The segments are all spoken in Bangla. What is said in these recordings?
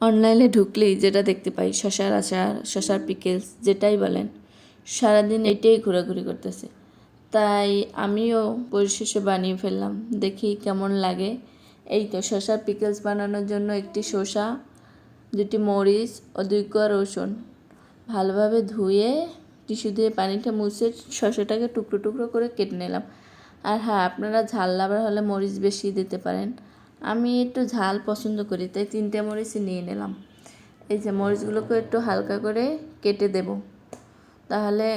অনলাইনে ঢুকলেই যেটা দেখতে পাই শশার আচার, শশার পিকেলস যেটাই বলেন, সারাদিন এটাই ঘোরাঘুরি করতেছে। তাই আমিও পরিশেষে বানিয়ে ফেললাম, দেখি কেমন লাগে। এই তো শশার পিকেলস বানানোর জন্য একটি শসা, 2টি মরিচ ও 2 কোয়া রসুন ভালোভাবে ধুয়ে টিস্যু দিয়ে পানিটা মুছে শসাটাকে টুকরো টুকরো করে কেটে নিলাম। আর হ্যাঁ, আপনারা ঝাল লাভার হলে মরিচ বেশি দিতে পারেন। আমি একটু ঝাল পছন্দ করি, তাই 3টে মরিচই নিয়ে নিলাম। এই যে মরিচগুলোকে একটু হালকা করে কেটে দেব, তাহলে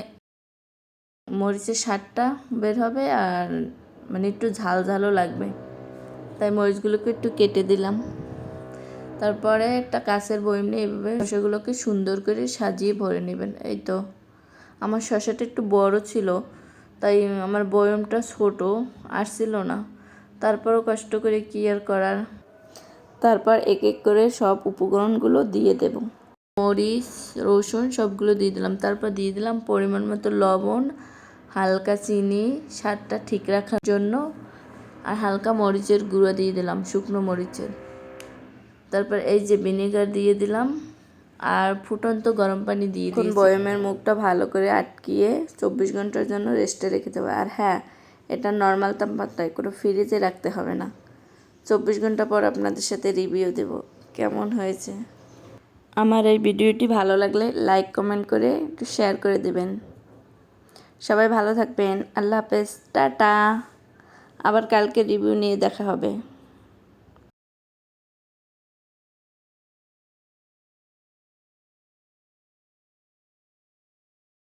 মরিচের স্বাদটা বের হবে আর মানে একটু ঝাল ঝালও লাগবে। তাই মরিচগুলোকে একটু কেটে দিলাম। তারপরে একটা কাঁচের বয়ম নিয়ে এভাবে শসাগুলোকে সুন্দর করে সাজিয়ে ভরে নেবেন। এই তো আমার শসাটা একটু বড় ছিল, তাই আমার বয়মটা ছোট আসছিল না। তারপরও কষ্ট করে কি আর করার। তারপর এক এক করে সব উপকরণগুলো দিয়ে দেব। মরিচ, রসুন সবগুলো দিয়ে দিলাম। তারপর দিয়ে দিলাম পরিমাণ মতো লবণ, হালকা চিনি স্বাদটা ঠিক রাখার জন্য, আর হালকা মরিচের গুঁড়ো দিয়ে দিলাম, শুকনো মরিচের। তারপর এই যে ভিনেগার দিয়ে দিলাম আর ফুটন্ত গরম পানি দিয়ে দিয়েছি। বয়মের মুখটা ভালো করে আটকিয়ে 24 ঘন্টার জন্য রেস্টে রেখে দেবো। আর হ্যাঁ, এটা নর্মাল তাপমাত্রায়, কোনো ফ্রিজে রাখতে হবে না। 24 ঘন্টা পর আপনাদের সাথে রিভিউ দেব কেমন হয়েছে। আমার এই ভিডিওটি ভালো লাগলে লাইক কমেন্ট করে একটু শেয়ার করে দেবেন। সবাই ভালো থাকবেন। আল্লাহ হাফেজ, টাটা। আবার কালকে রিভিউ নিয়ে দেখা হবে।